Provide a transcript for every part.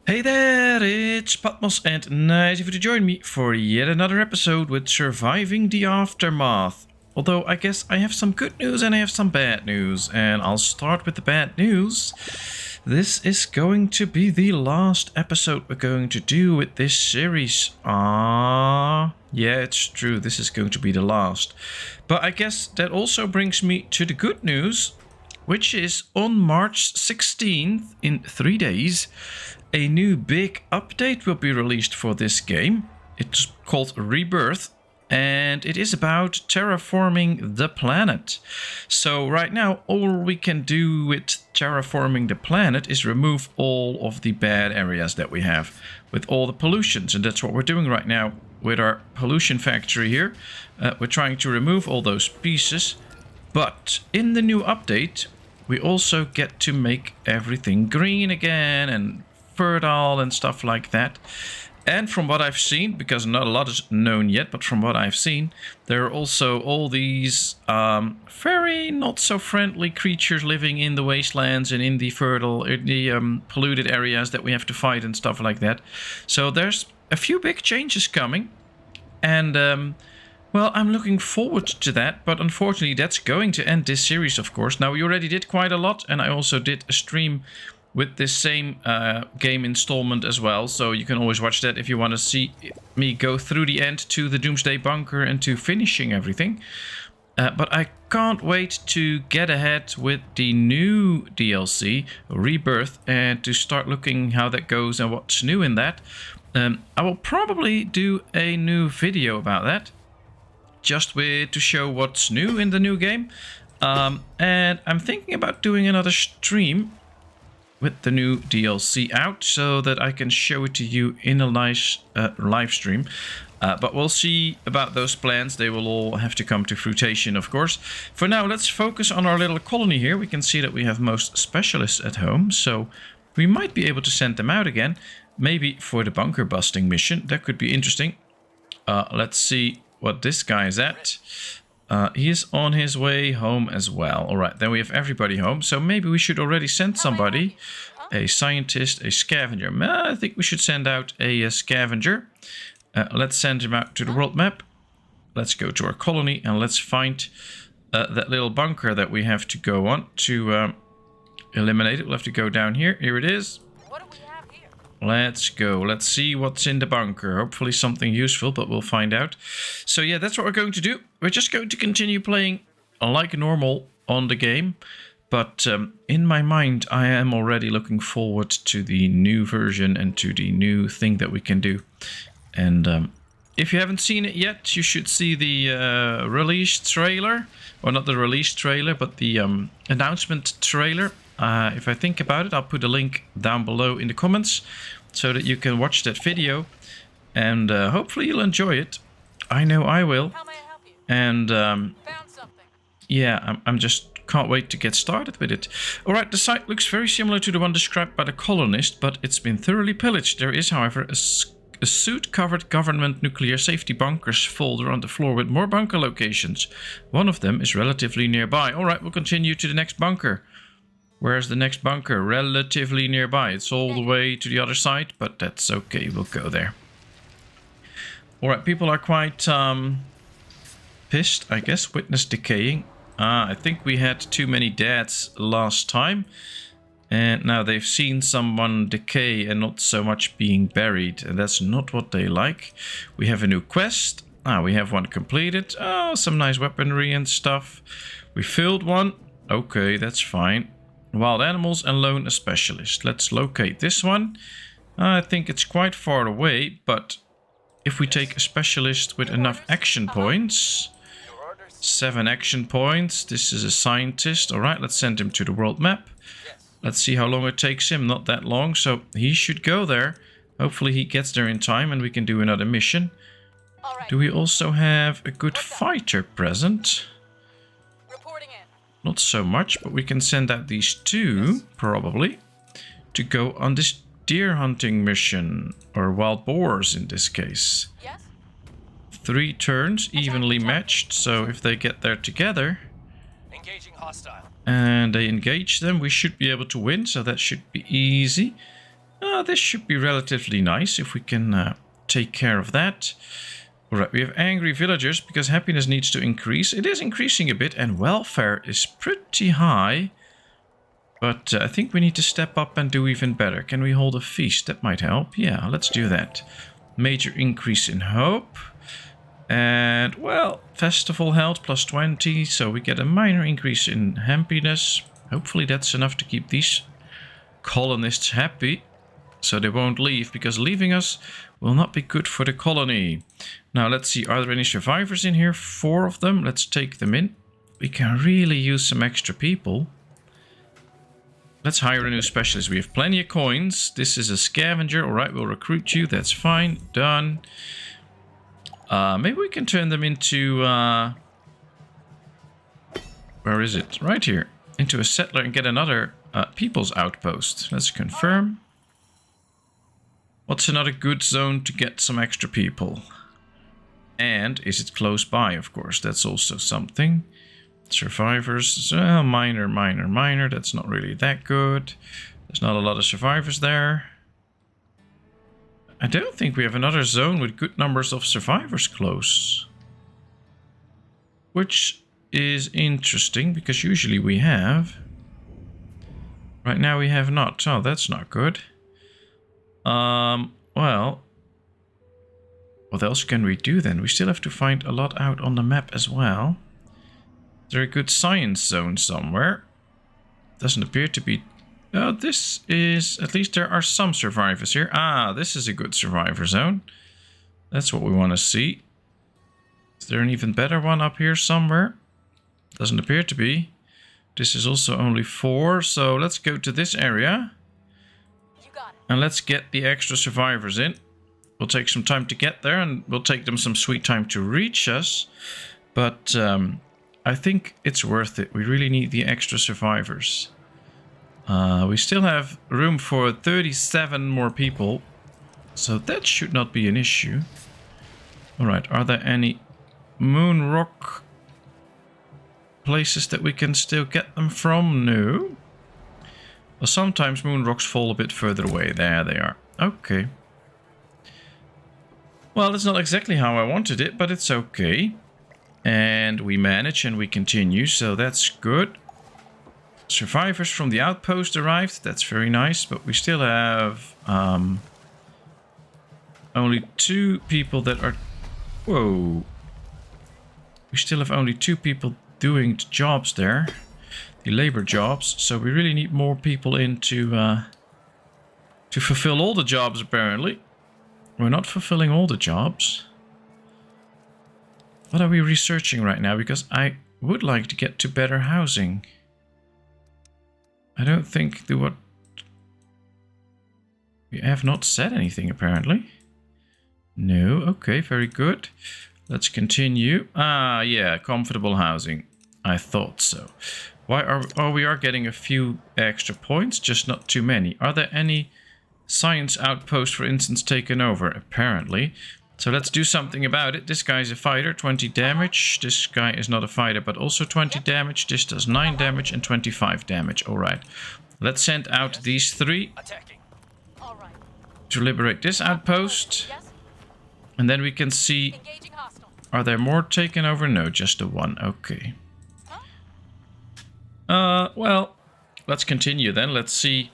Hey there, it's Patmos and nice of you to join me for yet another episode with Surviving the Aftermath. Although I guess I have some good news and I have some bad news, and I'll start with the bad news. This is going to be the last episode we're going to do with this series. Yeah, it's true, this is going to be the last. But I guess that also brings me to the good news, which is on March 16th, in 3 days, a new big update will be released for this game. It's called Rebirth, and it is about terraforming the planet. So right now, all we can do with terraforming the planet is remove all of the bad areas that we have with all the pollutions, and that's what we're doing right now with our pollution factory here. We're trying to remove all those pieces, but in the new update, we also get to make everything green again and fertile and stuff like that. And from what I've seen, because not a lot is known yet, but from what I've seen, there are also all these very not so friendly creatures living in the wastelands and in the polluted areas that we have to fight and stuff like that. So there's a few big changes coming, and well, I'm looking forward to that, but unfortunately that's going to end this series, of course. Now, we already did quite a lot, and I also did a stream with this same game installment as well, so you can always watch that if you want to see me go through the end to the Doomsday Bunker and to finishing everything. But I can't wait to get ahead with the new DLC, Rebirth, and to start looking how that goes and what's new in that. I will probably do a new video about that, just to show what's new in the new game. And I'm thinking about doing another stream with the new DLC out, so that I can show it to you in a nice live stream. But we'll see about those plans. They will all have to come to fruition, of course. For now, let's focus on our little colony here. We can see that we have most specialists at home, so we might be able to send them out again. Maybe for the bunker busting mission. That could be interesting. Let's see what this guy is at. He is on his way home as well. Alright, then we have everybody home. So maybe we should already send somebody. A scientist, a scavenger. I think we should send out a scavenger. Let's send him out to the world map. Let's go to our colony and let's find that little bunker that we have to go on to eliminate it. We'll have to go down here. Here it is. Let's go. Let's see what's in the bunker. Hopefully something useful, but we'll find out. So yeah, that's what we're going to do. We're just going to continue playing like normal on the game. But in my mind, I am already looking forward to the new version and to the new thing that we can do. And if you haven't seen it yet, you should see the release trailer. Or not the release trailer, but the announcement trailer. If I think about it, I'll put a link down below in the comments so that you can watch that video, and hopefully you'll enjoy it. I know I will. How may I help you? And Found something. yeah, I'm just can't wait to get started with it. Alright, the site looks very similar to the one described by the colonist, but it's been thoroughly pillaged. There is, however, a suit-covered government nuclear safety bunkers folder on the floor with more bunker locations. One of them is relatively nearby. Alright, we'll continue to the next bunker. Where's the next bunker? Relatively nearby. It's all the way to the other side, but that's okay. We'll go there. Alright, people are quite pissed, I guess. Witness decaying. I think we had too many deaths last time. And now they've seen someone decay and not so much being buried. And that's not what they like. We have a new quest. We have one completed. Oh, some nice weaponry and stuff. We filled one. Okay, that's fine. Wild animals and lone a specialist. Let's locate this one. I think it's quite far away, but if we take a specialist with enough action points, 7 action points, this is a scientist. Alright, let's send him to the world map. Let's see how long it takes him. Not that long, so he should go there. Hopefully he gets there in time and we can do another mission. Do we also have a good fighter present? Not so much, but we can send out these two, probably, to go on this deer hunting mission, or wild boars in this case. 3 turns, evenly matched, so if they get there together, Engaging hostile. and they engage them, we should be able to win, so that should be easy. This should be relatively nice if we can take care of that. Alright, we have angry villagers because happiness needs to increase. It is increasing a bit and welfare is pretty high. But I think we need to step up and do even better. Can we hold a feast? That might help. Yeah, let's do that. Major increase in hope. And, well, festival held plus 20. So we get a minor increase in happiness. Hopefully that's enough to keep these colonists happy. So they won't leave, because leaving us will not be good for the colony. Now let's see, are there any survivors in here? 4 of them. Let's take them in. We can really use some extra people. Let's hire a new specialist. We have plenty of coins. This is a scavenger. Alright, we'll recruit you. That's fine. Done. Maybe we can turn them into... where is it? Right here. Into a settler and get another people's outpost. Let's confirm. What's another good zone to get some extra people? And is it close by, of course? That's also something. Survivors. Minor. That's not really that good. There's not a lot of survivors there. I don't think we have another zone with good numbers of survivors close. Which is interesting, because usually we have. Right now we have not. Oh, that's not good. Well, what else can we do then? We still have to find a lot out on the map as well. Is there a good science zone somewhere? Doesn't appear to be. Oh, this is... At least there are some survivors here. Ah, this is a good survivor zone. That's what we want to see. Is there an even better one up here somewhere? Doesn't appear to be. This is also only 4, so let's go to this area. And let's get the extra survivors in. We'll take some time to get there, and we'll take them some sweet time to reach us. But I think it's worth it. We really need the extra survivors. We still have room for 37 more people. So that should not be an issue. Alright, are there any moon rock places that we can still get them from? No. Well, sometimes moon rocks fall a bit further away. There they are. Okay. Well, that's not exactly how I wanted it, but it's okay. And we manage and we continue, so that's good. Survivors from the outpost arrived. That's very nice, but we still have only 2 people that are... Whoa. We still have only 2 people doing the jobs there. The labor jobs, so we really need more people in to fulfill all the jobs, apparently. We're not fulfilling all the jobs. What are we researching right now? Because I would like to get to better housing. I don't think we have not said anything, apparently. No, okay, very good. Let's continue. Ah, yeah, comfortable housing. I thought so. Why are... Oh, we are getting a few extra points, just not too many. Are there any science outposts, for instance, taken over? Apparently. So let's do something about it. This guy's a fighter, 20 damage. This guy is not a fighter, but also 20 damage. This does 9 damage and 25 damage. Alright. Let's send out these 3 to liberate this outpost. And then we can see... Are there more taken over? No, just the 1. Okay. Well, let's continue then. Let's see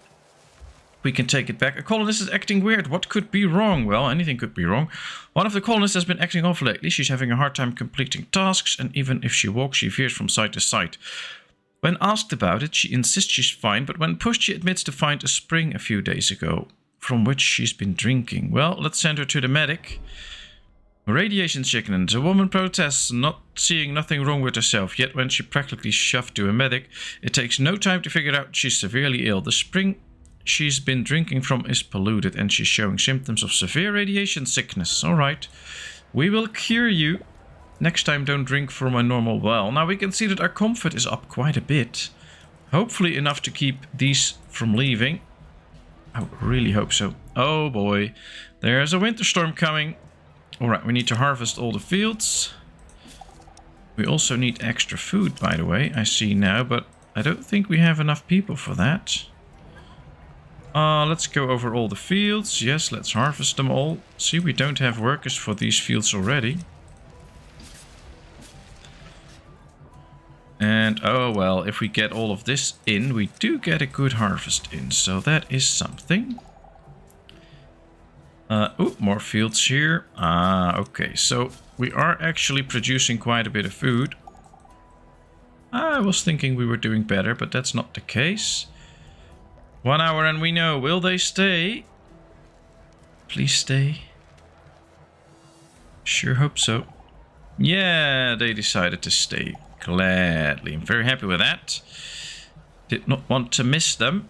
if we can take it back. A colonist is acting weird. What could be wrong? Well, anything could be wrong. One of the colonists has been acting off lately. She's having a hard time completing tasks, and even if she walks, she veers from side to side. When asked about it, she insists she's fine, but when pushed, she admits to find a spring a few days ago, from which she's been drinking. Well, let's send her to the medic. Radiation sickness. A woman protests, not seeing nothing wrong with herself, yet when she practically shoved to a medic, it takes no time to figure out she's severely ill. The spring she's been drinking from is polluted, and she's showing symptoms of severe radiation sickness. Alright, we will cure you. Next time, don't drink from a normal well. Now we can see that our comfort is up quite a bit. Hopefully enough to keep these from leaving. I really hope so. Oh boy, there's a winter storm coming. Alright, we need to harvest all the fields. We also need extra food, by the way, I see now, but I don't think we have enough people for that. Let's go over all the fields. Yes, let's harvest them all. See, we don't have workers for these fields already. And, oh well, if we get all of this in, we do get a good harvest in. So that is something. Oh, more fields here. Okay, so we are actually producing quite a bit of food. I was thinking we were doing better, but that's not the case. 1 hour and we know. Will they stay? Please stay. Sure hope so. Yeah, they decided to stay. Gladly. I'm very happy with that. Did not want to miss them.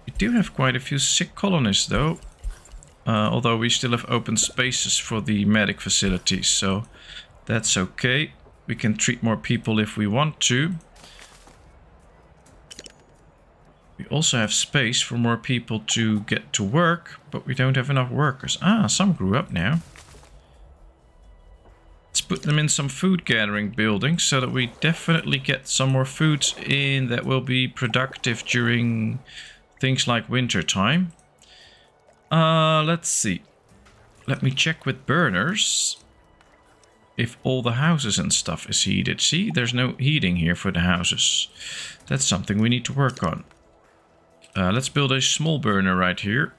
We do have quite a few sick colonists though. Although we still have open spaces for the medic facilities. So that's okay. We can treat more people if we want to. We also have space for more people to get to work. But we don't have enough workers. Some grew up now. Let's put them in some food gathering buildings so that we definitely get some more foods in that will be productive during things like winter time. Let's see. Let me check with burners if all the houses and stuff is heated. See, there's no heating here for the houses. That's something we need to work on. Let's build a small burner right here.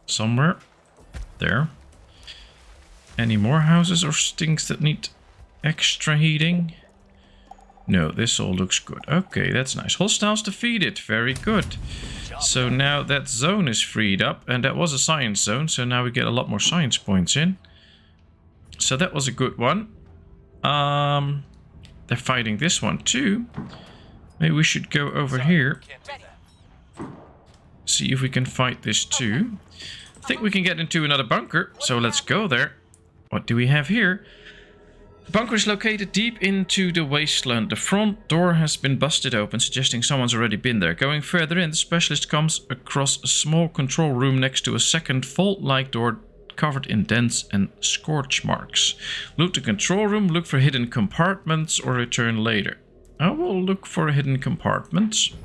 Somewhere. There. Any more houses or things that need extra heating? No, this all looks good. Okay, that's nice. Hostiles defeated. Very good. So now that zone is freed up. And that was a science zone. So now we get a lot more science points in. So that was a good one. They're fighting this one too. Maybe we should go over here. See if we can fight this too. I think we can get into another bunker. So let's go there. What do we have here? The bunker is located deep into the wasteland. The front door has been busted open, suggesting someone's already been there. Going further in, the specialist comes across a small control room next to a second vault-like door covered in dents and scorch marks. Loot the control room, look for hidden compartments, or return later. I will look for hidden compartments.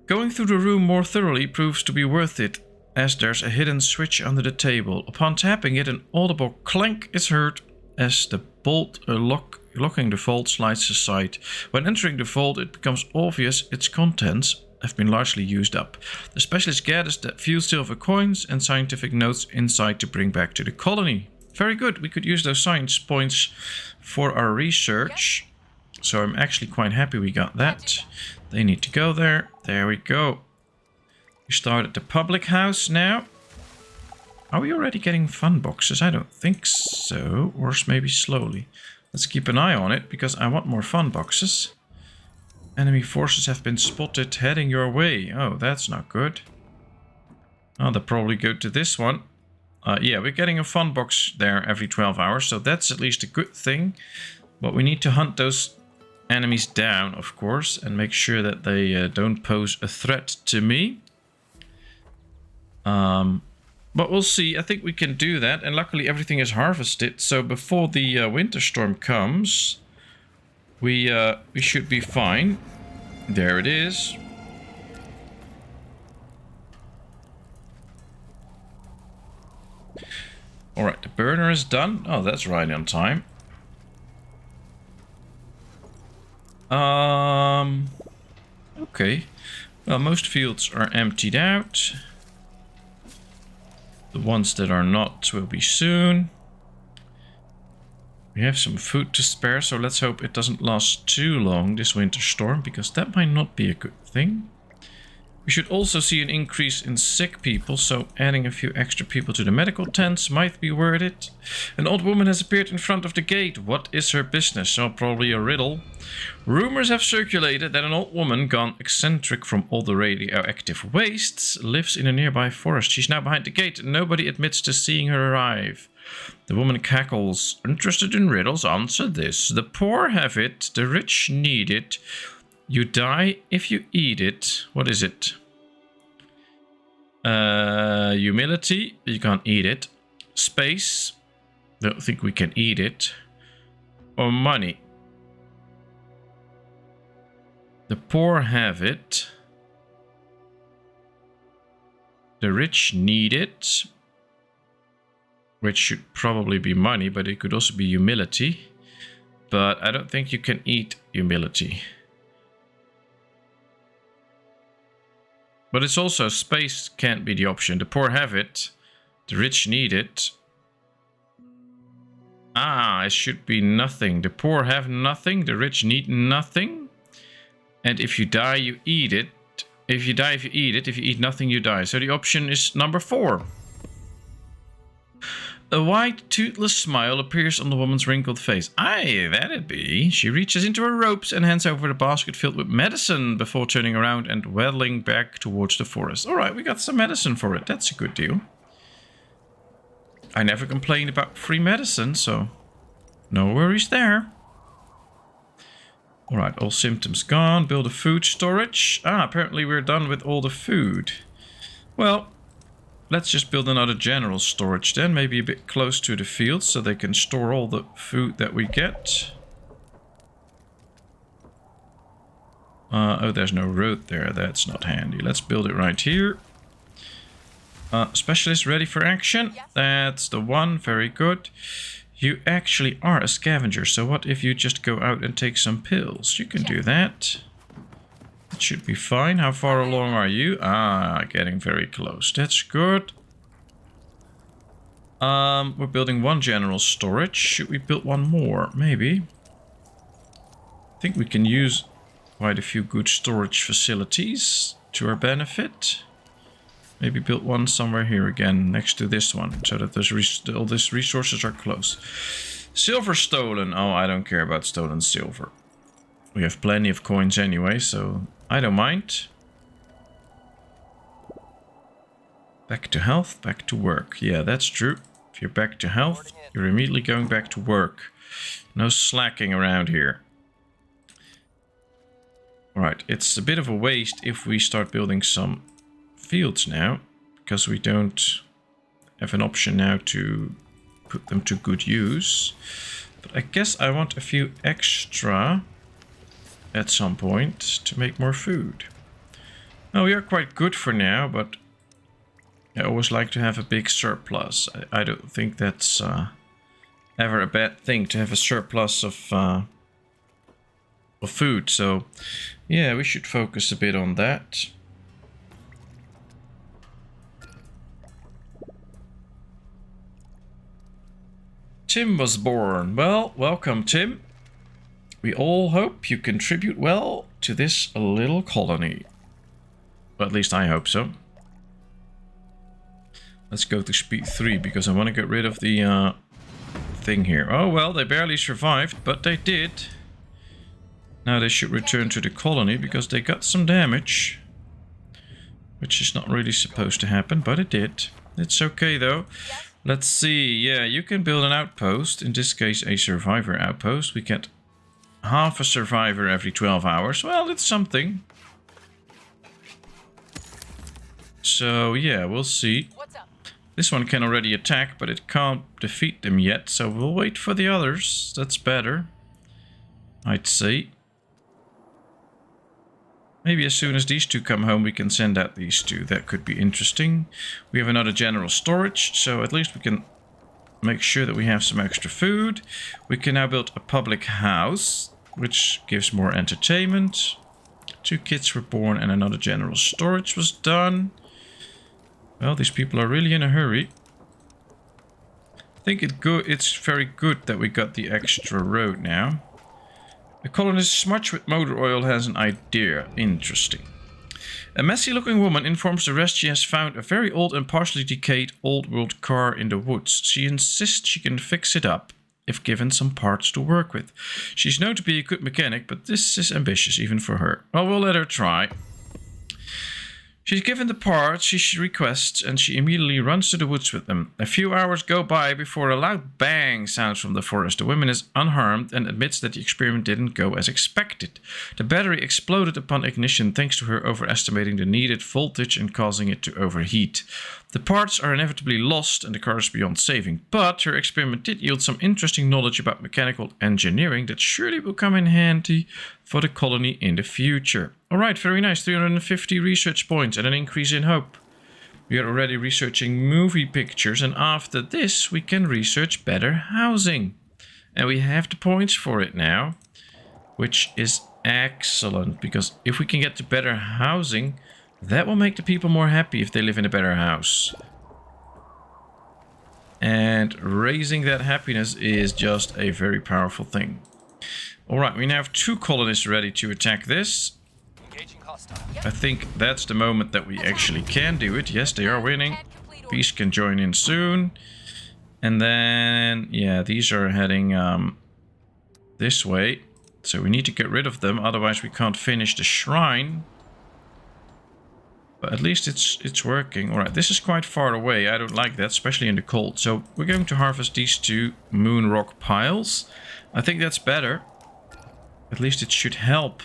Going through the room more thoroughly proves to be worth it, as there's a hidden switch under the table. Upon tapping it, an audible clank is heard as the bolt locking the vault slides aside. When entering the vault, it becomes obvious its contents have been largely used up. The specialist gathers the few silver coins and scientific notes inside to bring back to the colony. Very good. We could use those science points for our research. So I'm actually quite happy we got that. They need to go there. There we go. We start at the public house now. Are we already getting fun boxes? I don't think so. Or maybe slowly. Let's keep an eye on it, because I want more fun boxes. Enemy forces have been spotted heading your way. Oh, that's not good. Oh, they'll probably go to this one. Yeah, we're getting a fun box there every 12 hours. So that's at least a good thing. But we need to hunt those enemies down, of course. And make sure that they don't pose a threat to me. But we'll see. I think we can do that. And luckily everything is harvested. So before the winter storm comes, we should be fine. There it is. Alright, the burner is done. Oh, that's right on time. Okay. Well, most fields are emptied out. The ones that are not will be soon. We have some food to spare, so let's hope it doesn't last too long, this winter storm, because that might not be a good thing. We should also see an increase in sick people, so adding a few extra people to the medical tents might be worth it. An old woman has appeared in front of the gate. What is her business? So probably a riddle. Rumors have circulated that an old woman, gone eccentric from all the radioactive wastes, lives in a nearby forest. She's now behind the gate, and nobody admits to seeing her arrive. The woman cackles. Interested in riddles? Answer this. The poor have it, the rich need it. You die if you eat it. What is it? Humility. You can't eat it. Space. Don't think we can eat it. Or money. The poor have it. The rich need it. Which should probably be money, but it could also be humility. But I don't think you can eat humility. But it's also space can't be the option. The poor have it. The rich need it. Ah, it should be nothing. The poor have nothing. The rich need nothing. And if you die, you eat it. If you die, if you eat it. If you eat nothing, you die. So the option is number 4. A wide, toothless smile appears on the woman's wrinkled face. Aye, that'd be. She reaches into her ropes and hands over the basket filled with medicine before turning around and waddling back towards the forest. Alright, we got some medicine for it. That's a good deal. I never complained about free medicine, so no worries there. Alright, all symptoms gone. Build a food storage. Ah, apparently we're done with all the food. Well, let's just build another general storage then. Maybe a bit close to the fields so they can store all the food that we get. Oh, there's no road there. That's not handy. Let's build it right here. Specialist ready for action. That's the one. Very good. You actually are a scavenger. So what if you just go out and take some pills? You can do that. It should be fine. How far along are you? Ah, getting very close. That's good. We're building one general storage. Should we build one more? Maybe. I think we can use quite a few good storage facilities to our benefit. Maybe build one somewhere here again, next to this one, so that all these resources are close. Silver stolen. Oh, I don't care about stolen silver. We have plenty of coins anyway, so I don't mind. Back to health, back to work. Yeah, that's true. If you're back to health, you're immediately going back to work. No slacking around here. Alright, it's a bit of a waste if we start building some fields now, because we don't have an option now to put them to good use. But I guess I want a few extra at some point to make more food. Well, we are quite good for now, but I always like to have a big surplus. I don't think that's ever a bad thing to have a surplus of food. So yeah, we should focus a bit on that. Tim was born. Well, welcome, Tim. We all hope you contribute well to this little colony. Well, at least I hope so. Let's go to speed 3 because I want to get rid of the thing here. Oh, well, they barely survived, but they did. Now they should return to the colony because they got some damage. Which is not really supposed to happen, but it did. It's okay, though. Let's see. Yeah, you can build an outpost. In this case, a survivor outpost. We get half a survivor every 12 hours. Well, it's something. So, yeah, we'll see. This one can already attack, but it can't defeat them yet. So we'll wait for the others. That's better, I'd say. Maybe as soon as these two come home, we can send out these two. That could be interesting. We have another general storage, so at least we can make sure that we have some extra food. We can now build a public house, which gives more entertainment. 2 kids were born and another general storage was done. Well, these people are really in a hurry. I think it's very good that we got the extra road now. The colonist smudged with motor oil has an idea. Interesting. A messy-looking woman informs the rest she has found a very old and partially decayed old-world car in the woods. She insists she can fix it up, if given some parts to work with. She's known to be a good mechanic, but this is ambitious even for her. Well, we'll let her try. She's given the parts she requests, and she immediately runs to the woods with them. A few hours go by before a loud bang sounds from the forest. The woman is unharmed and admits that the experiment didn't go as expected. The battery exploded upon ignition thanks to her overestimating the needed voltage and causing it to overheat. The parts are inevitably lost and the car is beyond saving, but her experiment did yield some interesting knowledge about mechanical engineering that surely will come in handy for the colony in the future. Alright, very nice. 350 research points and an increase in hope. We are already researching movie pictures, and after this we can research better housing. And we have the points for it now, which is excellent, because if we can get to better housing, that will make the people more happy if they live in a better house. And raising that happiness is just a very powerful thing. Alright, we now have 2 colonists ready to attack this. I think that's the moment that we actually can do it. Yes, they are winning. Peace can join in soon. And then, yeah, these are heading this way. So we need to get rid of them, otherwise we can't finish the shrine. But at least it's working. Alright, this is quite far away. I don't like that, especially in the cold. So we're going to harvest these 2 moon rock piles. I think that's better. At least it should help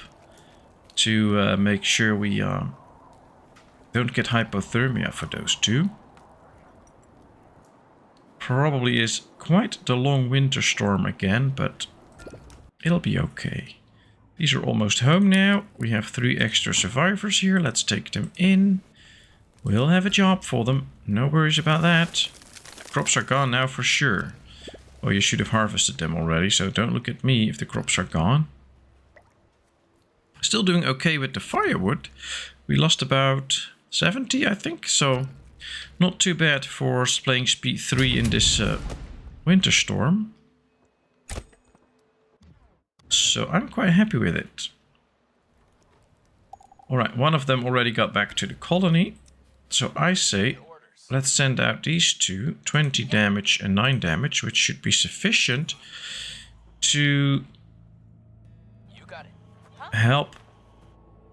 to make sure we don't get hypothermia for those 2. Probably is quite the long winter storm again, but it'll be okay. These are almost home now. We have 3 extra survivors here. Let's take them in. We'll have a job for them. No worries about that. Crops are gone now for sure. Oh, you should have harvested them already, so don't look at me if the crops are gone. Still doing okay with the firewood. We lost about 70, I think, so not too bad for playing speed 3 in this winter storm. So I'm quite happy with it. Alright, one of them already got back to the colony. So I say, let's send out these 2, 20 damage and 9 damage, which should be sufficient to help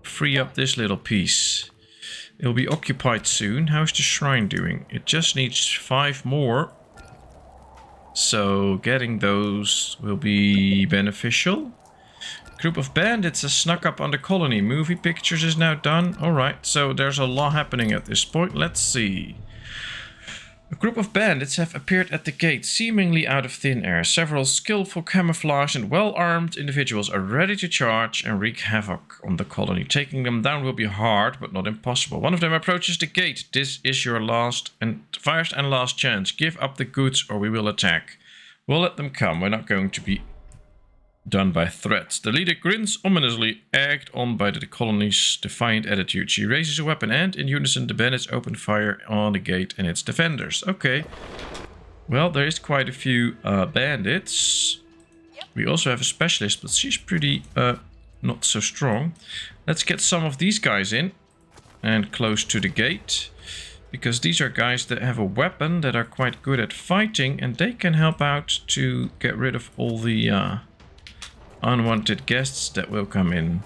free up this little piece. It'll be occupied soon. How's the shrine doing? It just needs 5 more. So getting those will be beneficial. Group of bandits has snuck up on the colony. Movie pictures is now done. Alright, so there's a lot happening at this point. Let's see. A group of bandits have appeared at the gate, seemingly out of thin air. Several skillful camouflage and well-armed individuals are ready to charge and wreak havoc on the colony. Taking them down will be hard, but not impossible. One of them approaches the gate. This is your first and last chance. Give up the goods or we will attack. We'll let them come. We're not going to be done by threats. The leader grins ominously, egged on by the colony's defiant attitude. She raises a weapon and, in unison, the bandits open fire on the gate and its defenders. Okay. Well, there is quite a few bandits. We also have a specialist, but she's pretty not so strong. Let's get some of these guys in and close to the gate, because these are guys that have a weapon that are quite good at fighting, and they can help out to get rid of all the unwanted guests that will come in.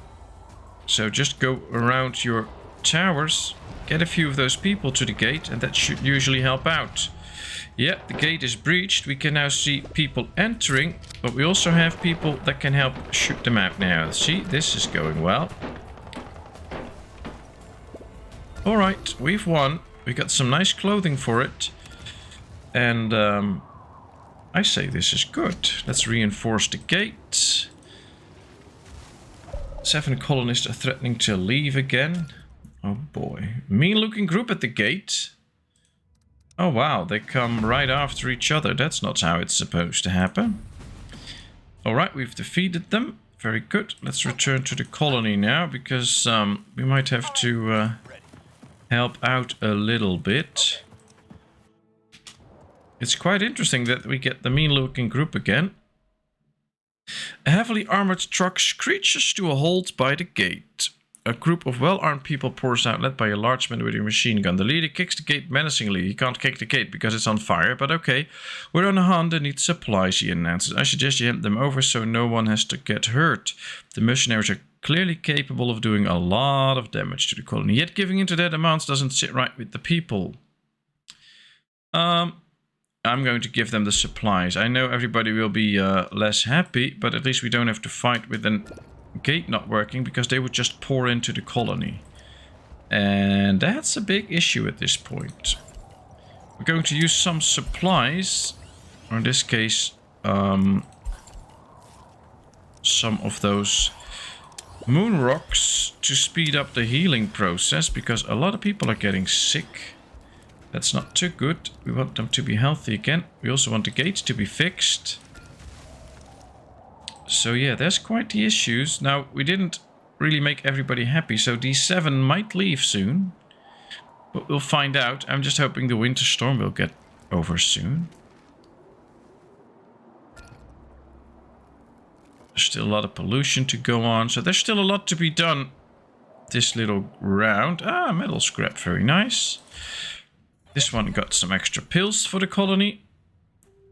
So just go around your towers, get a few of those people to the gate, and that should usually help out. Yeah, the gate is breached. We can now see people entering, but we also have people that can help shoot them out now. See, this is going well. Alright, we've won. We got some nice clothing for it. And I say this is good. Let's reinforce the gate. 7 colonists are threatening to leave again. Oh boy. Mean looking group at the gate. Oh wow, they come right after each other. That's not how it's supposed to happen. Alright, we've defeated them. Very good. Let's return to the colony now, because we might have to help out a little bit. It's quite interesting that we get the mean looking group again. A heavily armored truck screeches to a halt by the gate. A group of well-armed people pours out, led by a large man with a machine gun. The leader kicks the gate menacingly. He can't kick the gate because it's on fire, but okay. We're on a hunt and need supplies, he announces. I suggest you hand them over so no one has to get hurt. The mercenaries are clearly capable of doing a lot of damage to the colony, yet giving in to their demands doesn't sit right with the people. I'm going to give them the supplies. I know everybody will be less happy, but at least we don't have to fight with a gate not working, because they would just pour into the colony. And that's a big issue at this point. We're going to use some supplies, or in this case, some of those moon rocks to speed up the healing process, because a lot of people are getting sick. That's not too good. We want them to be healthy again. We also want the gates to be fixed. So yeah, there's quite the issues. Now, we didn't really make everybody happy, so these 7 might leave soon. But we'll find out. I'm just hoping the winter storm will get over soon. There's still a lot of pollution to go on, so there's still a lot to be done this little round. Ah, metal scrap, very nice. This one got some extra pills for the colony.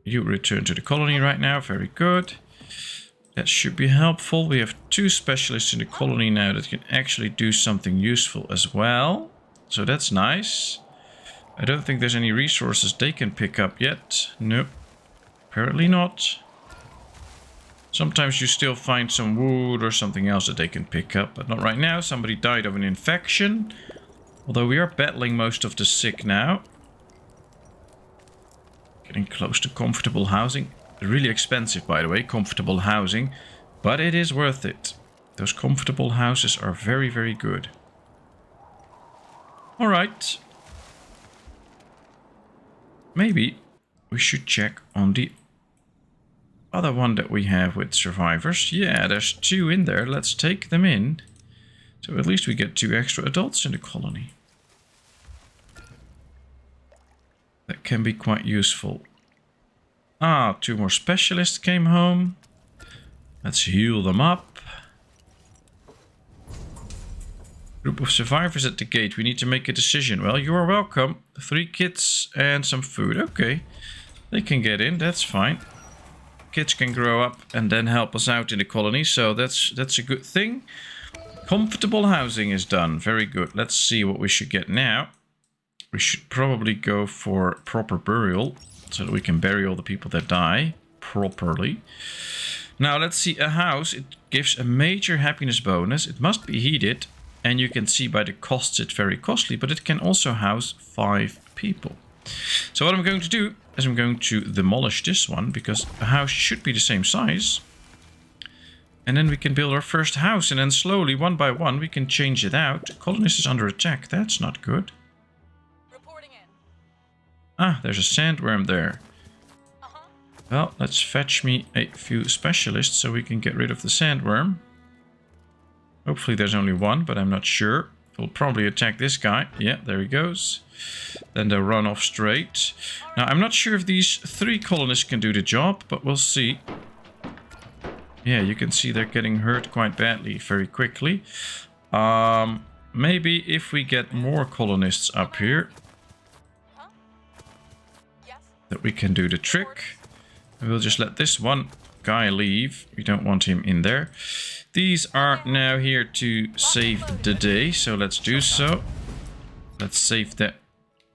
You return to the colony right now, very good. That should be helpful. We have 2 specialists in the colony now that can actually do something useful as well. So that's nice. I don't think there's any resources they can pick up yet. Nope. Apparently not. Sometimes you still find some wood or something else that they can pick up, but not right now. Somebody died of an infection. Although we are battling most of the sick now. Getting close to comfortable housing. Really expensive, by the way, comfortable housing. But it is worth it. Those comfortable houses are very, very good. Alright. Maybe we should check on the other one that we have with survivors. Yeah, there's 2 in there. Let's take them in. So at least we get 2 extra adults in the colony. That can be quite useful. Ah, 2 more specialists came home. Let's heal them up. Group of survivors at the gate. We need to make a decision. Well, you are welcome. 3 kids and some food. Okay. They can get in. That's fine. Kids can grow up and then help us out in the colony. So that's a good thing. Comfortable housing is done. Very good. Let's see what we should get now. We should probably go for proper burial, so that we can bury all the people that die properly. Now, let's see. A house, it gives a major happiness bonus. It must be heated. And you can see by the costs it's very costly. But it can also house 5 people. So what I'm going to do is I'm going to demolish this one. Because a house should be the same size. And then we can build our first house. And then slowly, one by one, we can change it out. The colonist is under attack. That's not good. Ah, there's a sandworm there. Well, let's fetch me a few specialists so we can get rid of the sandworm. Hopefully there's only 1, but I'm not sure. We'll probably attack this guy. Yeah, there he goes. Then they'll run off straight. Now, I'm not sure if these 3 colonists can do the job, but we'll see. Yeah, you can see they're getting hurt quite badly very quickly. Maybe if we get more colonists up here, that we can do the trick. And we'll just let this one guy leave. We don't want him in there. These are now here to save the day, so let's do so. Let's save that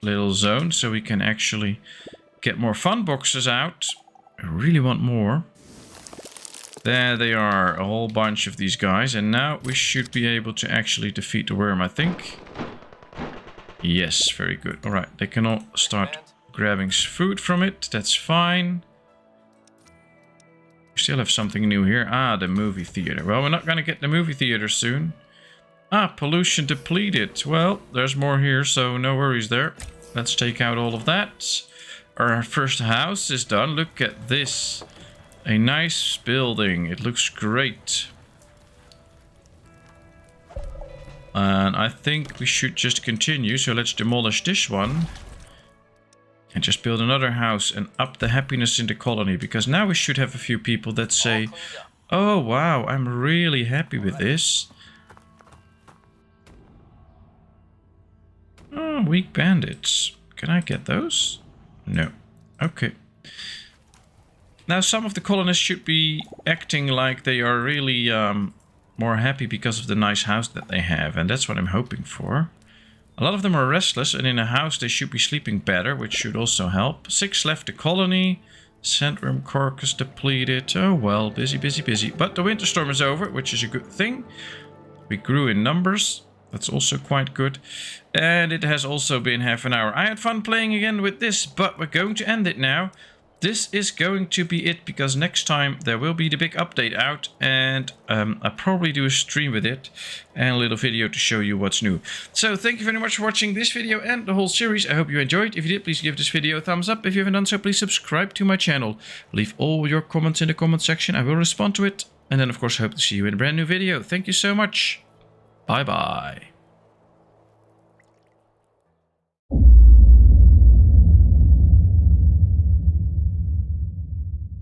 little zone so we can actually get more fun boxes out. I really want more. There they are, a whole bunch of these guys. And now we should be able to actually defeat the worm, I think. Yes, very good. Alright, they can all start grabbing food from it. That's fine. We still have something new here. Ah, the movie theater. Well, we're not going to get the movie theater soon. Ah, pollution depleted. Well, there's more here, so no worries there. Let's take out all of that. Our first house is done. Look at this. A nice building. It looks great. And I think we should just continue. So let's demolish this one. And just build another house and up the happiness in the colony. Because now we should have a few people that say, oh wow, I'm really happy with this. Oh, weak bandits. Can I get those? No. Okay. Now some of the colonists should be acting like they are really more happy because of the nice house that they have. And that's what I'm hoping for. A lot of them are restless, and in a house they should be sleeping better, which should also help. 6 left the colony. Sandworm carcass depleted. Oh well, busy, busy, busy. But the winter storm is over, which is a good thing. We grew in numbers. That's also quite good. And it has also been half an hour. I had fun playing again with this, but we're going to end it now. This is going to be it, because next time there will be the big update out, and I'll probably do a stream with it and a little video to show you what's new. So thank you very much for watching this video and the whole series. I hope you enjoyed. If you did, please give this video a thumbs up. If you haven't done so, please subscribe to my channel. Leave all your comments in the comment section. I will respond to it. And then, of course, I hope to see you in a brand new video. Thank you so much. Bye bye.